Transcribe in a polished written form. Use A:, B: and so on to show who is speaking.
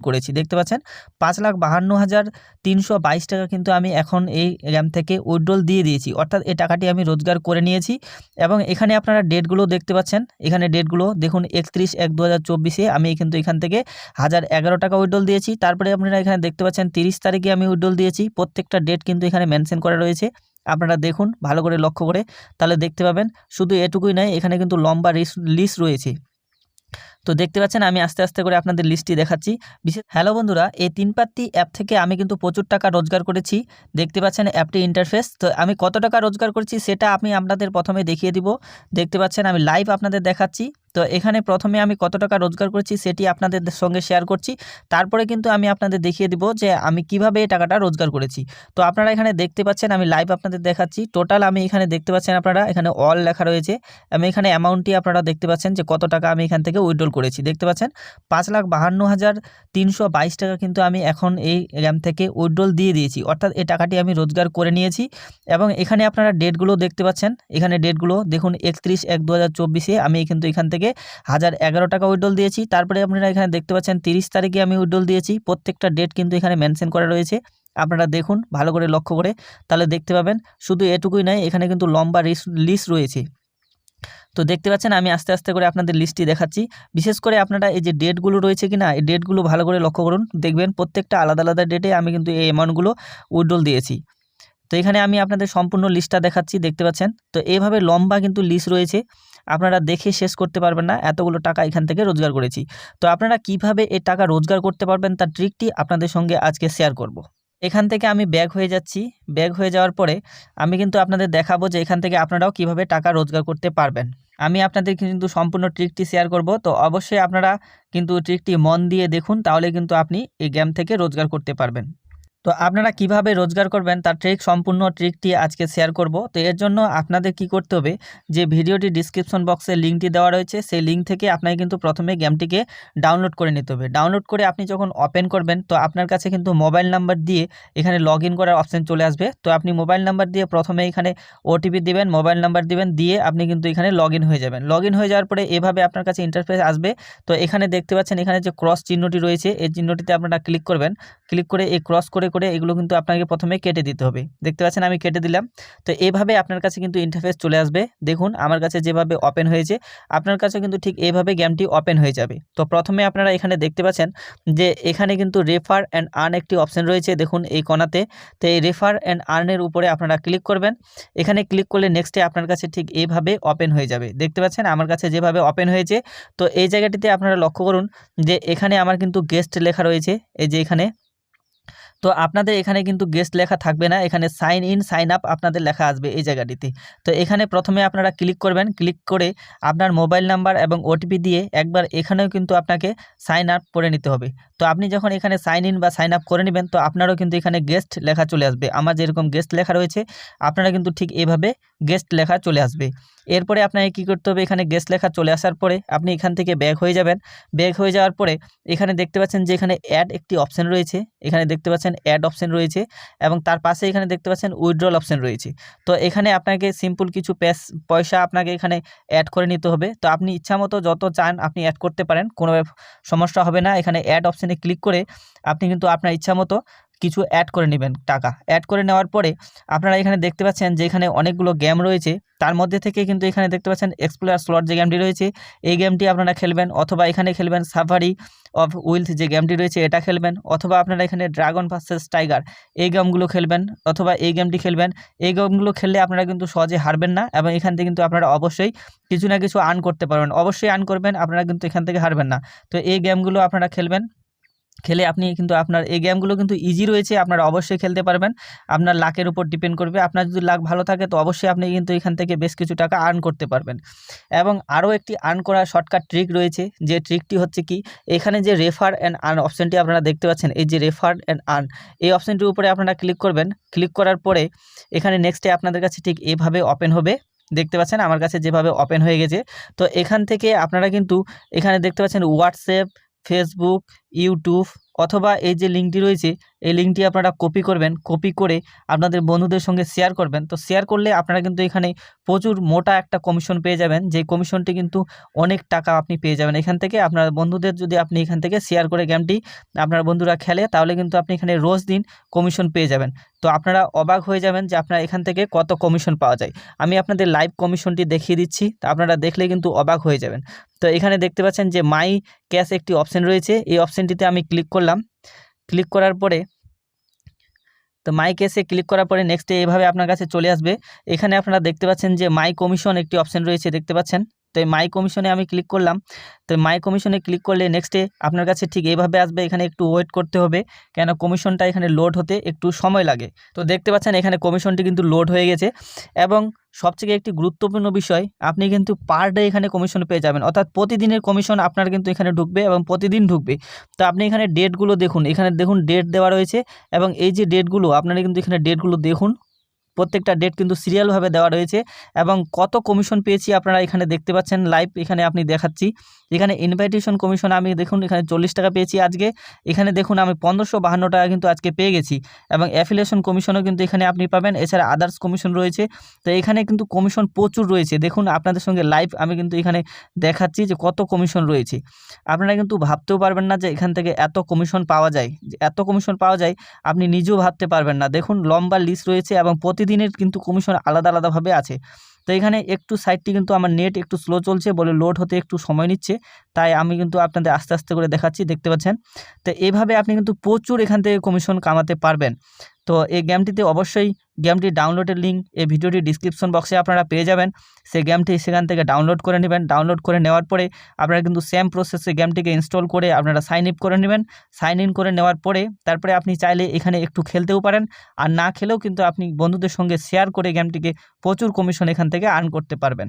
A: করেছি। দেখতে পাচ্ছেন 5,52,322 টাকা কিন্তু আমি এখন এই গেম থেকে উইথড্রল দিয়ে দিয়েছি, অর্থাৎ এই টাকাটি আমি রোজগার করে নিয়েছি। এবং এখানে আপনারা ডেটগুলো দেখতে পাচ্ছেন, এখানে ডেটগুলো দেখুন 31/1/2024 আমি কিন্তু এখান থেকে 1011 টাকা উইথড্রল দিয়েছি। তারপরে আপনারা এখানে দেখতে পাচ্ছেন 30 তারিখে আমি উইথড্রল দিয়েছি। প্রত্যেকটা ডেট কিন্তু এখানে মেনশন করা রয়েছে, আপনারা দেখুন ভালো করে লক্ষ্য করে, তাহলে দেখতে পাবেন। শুধু এটুকুই নয়, এখানে কিন্তু লম্বা লিস্ট রয়েছে। তো দেখতে পাচ্ছেন আমি আস্তে আস্তে করে আপনাদের লিস্টটি দেখাচ্ছি। হ্যালো বন্ধুরা, এই 3 পাত্তি অ্যাপ থেকে আমি কিন্তু প্রচুর টাকা রোজগার করেছি। দেখতে পাচ্ছেন অ্যাপটি ইন্টারফেস। তো আমি কত টাকা রোজগার করেছি সেটা আমি আপনাদের প্রথমে দেখিয়ে দিব। দেখতে পাচ্ছেন আমি লাইভ আপনাদের দেখাচ্ছি। তো এখানে প্রথমে আমি কত টাকা রোজগার করেছি সেটি আপনাদের সঙ্গে শেয়ার করছি। তারপরে কিন্তু আমি আপনাদের দেখিয়ে দিব যে আমি কিভাবে এই টাকাটা রোজগার করেছি। তো আপনারা এখানে দেখতে পাচ্ছেন আমি লাইভ আপনাদের দেখাচ্ছি। টোটাল আমি এখানে দেখতে পাচ্ছেন আপনারা এখানে অল লেখা রয়েছে। আমি এখানে অ্যামাউন্টটি আপনারা দেখতে পাচ্ছেন যে কত টাকা আমি এখান থেকে উইথড্রল করেছি। দেখতে পাচ্ছেন 5,52,322 টাকা কিন্তু আমি এখন এই গেম থেকে উইথড্রল দিয়ে দিয়েছি, অর্থাৎ এই টাকাটি আমি রোজগার করে নিয়েছি। এবং এখানে আপনারা ডেটগুলো দেখতে পাচ্ছেন, এখানে ডেটগুলো দেখুন 31/1/2024 আমি কিন্তু এখান থেকে 1011 টাকা উইথড্রল দিয়েছি। তারপরে আপনারা এখানে দেখতে পাচ্ছেন 30 তারিখে আমি উইথড্রল দিয়েছি। প্রত্যেকটা ডেট কিন্তু এখানে মেনশন করা রয়েছে, আপনারা দেখুন ভালো করে লক্ষ্য করে, তাহলে দেখতে পাবেন। শুধু এটুকুই নয়, এখানে কিন্তু লম্বা লিস্ট রয়েছে। তো দেখতে পাচ্ছেন আমি আস্তে আস্তে করে আপনাদের লিস্টটি দেখাচ্ছি। বিশেষ করে আপনারা এই যে ডেটগুলো রয়েছে কিনা, এই ডেটগুলো ভালো করে লক্ষ্য করুন, দেখবেন প্রত্যেকটা আলাদা আলাদা ডেটে আমি কিন্তু এই অ্যামাউন্টগুলো উইথড্রল দিয়েছি। তো এখানে আমি আপনাদের সম্পূর্ণ লিস্টটা দেখাচ্ছি, দেখতে পাচ্ছেন। তো এইভাবে লম্বা কিন্তু লিস্ট রয়েছে, আপনারা দেখে শেষ করতে পারবেন না, এতগুলো টাকা এখান থেকে রোজগার করেছি। তো আপনারা কিভাবে এই টাকা রোজগার করতে পারবেন তার ট্রিকটি আপনাদের সঙ্গে আজকে শেয়ার করব। এখান থেকে আমি ব্যাক হয়ে যাচ্ছি। ব্যাক হয়ে যাওয়ার পরে আমি কিন্তু আপনাদের দেখাবো যে এখান থেকে আপনারাও কিভাবে টাকা রোজগার করতে পারবেন। আমি আপনাদের কিন্তু সম্পূর্ণ ট্রিকটি শেয়ার করব। তো অবশ্যই আপনারা কিন্তু ট্রিকটি মন দিয়ে দেখুন, তাহলে কিন্তু আপনি এই গেম থেকে রোজগার করতে পারবেন। তো আপনারা কিভাবে রোজগার করবেন তার সম্পূর্ণ ট্রিকটি আজকে শেয়ার করব। তো এর জন্য আপনাদের কি করতে হবে, যে ভিডিওটি ডিসক্রিপশন বক্সে লিঙ্কটি দেওয়া রয়েছে, সেই লিঙ্ক থেকে আপনাকে কিন্তু প্রথমে গেমটিকে ডাউনলোড করে নিতে হবে। ডাউনলোড করে আপনি যখন ওপেন করবেন, তো আপনার কাছে কিন্তু মোবাইল নাম্বার দিয়ে এখানে লগ ইন করার অপশান চলে আসবে। তো আপনি মোবাইল নাম্বার দিয়ে প্রথমে এখানে ওটিপি দিবেন, মোবাইল নাম্বার দিবেন, দিয়ে আপনি কিন্তু এখানে লগ ইন হয়ে যাবেন। লগ ইন হয়ে যাওয়ার পরে এভাবে আপনার কাছে ইন্টারফেস আসবে। তো এখানে দেখতে পাচ্ছেন এখানে যে ক্রস চিহ্নটি রয়েছে, এই চিহ্নটিতে আপনারা ক্লিক করবেন। ক্লিক করে এই ক্রস করে এগুলো কিন্তু আপনাকে প্রথমে কেটে দিতে হবে। দেখতে পাচ্ছেন আমি কেটে দিলাম। তো এইভাবে আপনার কাছে কিন্তু ইন্টারফেস চলে আসবে। দেখুন আমার কাছে যেভাবে ওপেন হয়েছে, আপনার কাছে কিন্তু ঠিক এইভাবে গেমটি ওপেন হয়ে যাবে। তো প্রথমে আপনারা এখানে দেখতে পাচ্ছেন যে এখানে কিন্তু রেফার অ্যান্ড আর্ন একটি অপশন রয়েছে, দেখুন এই কোণাতে। তো এই রেফার অ্যান্ড আর্নের উপরে আপনারা ক্লিক করবেন। এখানে ক্লিক করলে নেক্সটে আপনার কাছে ঠিক এইভাবে ওপেন হয়ে যাবে। দেখতে পাচ্ছেন আমার কাছে যেভাবে ওপেন হয়েছে। তো এই জায়গাটিতে আপনারা লক্ষ্য করুন যে এখানে আমার কিন্তু গেস্ট লেখা রয়েছে, এই যে এখানে। তো আপনাদের এখানে কিন্তু গেস্ট লেখা থাকবে না, এখানে সাইন ইন সাইন আপ আপনাদের লেখা আসবে এই জায়গাটিতে। তো এখানে প্রথমে আপনারা ক্লিক করবেন। ক্লিক করে আপনার মোবাইল নাম্বার এবং ওটিপি দিয়ে একবার এখানেও কিন্তু আপনাকে সাইন আপ করে নিতে হবে। তো আপনি যখন এখানে সাইন ইন বা সাইন আপ করে নেবেন, তো আপনারও কিন্তু এখানে গেস্ট লেখা চলে আসবে। আমার যেরকম গেস্ট লেখা রয়েছে, আপনারা কিন্তু ঠিক এইভাবে গেস্ট লেখা চলে আসবে। এরপরে আপনাকে কী করতে হবে, এখানে গেস্ট লেখা চলে আসার পরে আপনি এখান থেকে ব্যাক হয়ে যাবেন। ব্যাক হয়ে যাওয়ার পরে এখানে দেখতে পাচ্ছেন যে এখানে অ্যাড একটি অপশন রয়েছে, এখানে দেখতে পাচ্ছেন অ্যাড অপশন রয়েছে, এবং তার পাশে এখানে দেখতে পাচ্ছেন উইথড্রল অপশন রয়েছে। তো এখানে আপনাকে সিম্পল কিছু পয়সা আপনাকে এখানে অ্যাড করে নিতে হবে। তো আপনি ইচ্ছামতো যত চান আপনি অ্যাড করতে পারেন, কোনো সমস্যা হবে না। এখানে অ্যাড অপশানে ক্লিক করে আপনি কিন্তু আপনার ইচ্ছামতো কিছু অ্যাড করে নেবেন। টাকা অ্যাড করে নেওয়ার পরে আপনারা এখানে দেখতে পাচ্ছেন যে এখানে অনেকগুলো গেম রয়েছে, তার মধ্যে থেকে কিন্তু এখানে দেখতে পাচ্ছেন এক্সপ্লোরার স্লট যে গেমটি রয়েছে, এই গেমটি আপনারা খেলবেন, অথবা এখানে খেলবেন সাফারি অফ উইলথ যে গেমটি রয়েছে এটা খেলবেন, অথবা আপনারা এখানে ড্রাগন ভার্সেস টাইগার এই গেমগুলো খেলবেন, অথবা এই গেমটি খেলবেন। এই গেমগুলো খেললে আপনারা কিন্তু সহজে হারবেন না, এবং এখান থেকে কিন্তু আপনারা অবশ্যই কিছু না কিছু আর্ন করতে পারবেন। অবশ্যই আর্ন করবেন, আপনারা কিন্তু এখান থেকে হারবেন না। তো এই গেমগুলো আপনারা খেলবেন, খেলে আপনি কিন্তু আপনার এই গেমগুলো কিন্তু ইজি রয়েছে, আপনারা অবশ্যই খেলতে পারবেন। আপনার লাকের উপর ডিপেন্ড করবে, আপনার যদি লাক ভালো থাকে তো অবশ্যই আপনি কিন্তু এখান থেকে বেশ কিছু টাকা আর্ন করতে পারবেন। এবং আরও একটি আর্ন করার শর্টকাট ট্রিক রয়েছে, যে ট্রিকটি হচ্ছে কি, এখানে যে রেফার অ্যান্ড আর্ন অপশানটি আপনারা দেখতে পাচ্ছেন, এই যে রেফার অ্যান্ড আর্ন এই অপশানটির উপরে আপনারা ক্লিক করবেন। ক্লিক করার পরে এখানে নেক্সটে আপনাদের কাছে ঠিক এভাবে ওপেন হবে। দেখতে পাচ্ছেন আমার কাছে যেভাবে ওপেন হয়ে গেছে। তো এখান থেকে আপনারা কিন্তু এখানে দেখতে পাচ্ছেন হোয়াটসঅ্যাপ, ফেসবুক, ইউটিউব, অথবা এই যে লিঙ্কটি রয়েছে এই লিঙ্কটি আপনারা কপি করবেন, কপি করে আপনাদের বন্ধুদের সঙ্গে শেয়ার করবেন। তো শেয়ার করলে আপনারা কিন্তু এখানে প্রচুর মোটা একটা কমিশন পেয়ে যাবেন, যে কমিশনটি কিন্তু অনেক টাকা আপনি পেয়ে যাবেন এখান থেকে। আপনার বন্ধুদের যদি আপনি এখান থেকে শেয়ার করে গেমটি আপনার বন্ধুরা খেলে, তাহলে কিন্তু আপনি এখানে রোজ দিন কমিশন পেয়ে যাবেন। তো আপনারা অবাক হয়ে যাবেন যে আপনার এখান থেকে কত কমিশন পাওয়া যায়। আমি আপনাদের লাইভ কমিশনটি দেখিয়ে দিচ্ছি, তো আপনারা দেখলে কিন্তু অবাক হয়ে যাবেন। তো এখানে দেখতে পাচ্ছেন যে মাই ক্যাশ একটি অপশন রয়েছে, এই অপশনটিতে আমি ক্লিক করলাম। ক্লিক করার পরে তো মাই ক্যাশে ক্লিক করার পরে নেক্সটে এভাবে আপনার কাছে চলে আসবে। এখানে আপনারা দেখতে পাচ্ছেন যে মাই কমিশন একটি অপশন রয়েছে, দেখতে পাচ্ছেন। তো এই মাই কমিশনে আমি ক্লিক করলাম। তো মাই কমিশনে ক্লিক করলে নেক্সটে আপনার কাছে ঠিক এইভাবে আসবে। এখানে একটু ওয়েট করতে হবে, কেন কমিশনটা এখানে লোড হতে একটু সময় লাগে। তো দেখতে পাচ্ছেন এখানে কমিশনটি কিন্তু লোড হয়ে গেছে। এবং সবথেকে একটি গুরুত্বপূর্ণ বিষয়, আপনি কিন্তু পার ডে এখানে কমিশন পেয়ে যাবেন, অর্থাৎ প্রতিদিনের কমিশন আপনার কিন্তু এখানে ঢুকবে এবং প্রতিদিন ঢুকবে। তো আপনি এখানে ডেটগুলো দেখুন, এখানে দেখুন ডেট দেওয়া রয়েছে, এবং এই যে ডেটগুলো আপনারা কিন্তু এখানে ডেটগুলো দেখুন, প্রত্যেকটা ডেট কিন্তু সিরিয়ালভাবে দেওয়া রয়েছে। এবং কত কমিশন পেয়েছি আপনারা এখানে দেখতে পাচ্ছেন লাইভ, এখানে আপনি দেখাচ্ছি। এখানে ইনভাইটেশন কমিশন আমি দেখুন এখানে 40 টাকা পেয়েছি আজকে। এখানে দেখুন আমি 1552 টাকা কিন্তু আজকে পেয়ে গেছি। এবং অ্যাফিলিয়েশন কমিশনও কিন্তু এখানে আপনি পাবেন, এছাড়া আদার্স কমিশন রয়েছে। তো এখানে কিন্তু কমিশন প্রচুর রয়েছে, দেখুন আপনাদের সঙ্গে লাইভ আমি কিন্তু এখানে দেখাচ্ছি যে কত কমিশন রয়েছে। আপনারা কিন্তু ভাবতেও পারবেন না যে এখান থেকে এত কমিশন পাওয়া যায়, যে এত কমিশন পাওয়া যায় আপনি নিজেও ভাবতে পারবেন না। দেখুন লম্বা লিস্ট রয়েছে এবং প্রতিদিনের কিন্তু কমিশন আলাদা আলাদাভাবে আছে। তো এখানে একটু সাইটটি কিন্তু আমার নেট একটু স্লো চলছে বলে লোড হতে একটু সময় নিচ্ছে, তাই আমি কিন্তু আপনাদের আস্তে আস্তে করে দেখাচ্ছি, দেখতে পাচ্ছেন। তো এভাবে আপনি কিন্তু প্রচুর এখান থেকে কমিশন কামাতে পারবেন। তো এই গেমটিতে অবশ্যই গেমটি ডাউনলোডের লিঙ্ক এই ভিডিওটি ডিসক্রিপশন বক্সে আপনারা পেয়ে যাবেন। সেই গেমটি সেখান থেকে ডাউনলোড করে নেবেন। ডাউনলোড করে নেওয়ার পরে আপনারা কিন্তু সেম প্রসেসে গেমটিকে ইনস্টল করে আপনারা সাইন আপ করে নেবেন। সাইন ইন করে নেওয়ার পরে তারপরে আপনি চাইলে এখানে একটু খেলতেও পারেন, আর না খেলেও কিন্তু আপনি বন্ধুদের সঙ্গে শেয়ার করে গেমটিকে প্রচুর কমিশন এখান থেকে আর্ন করতে পারবেন।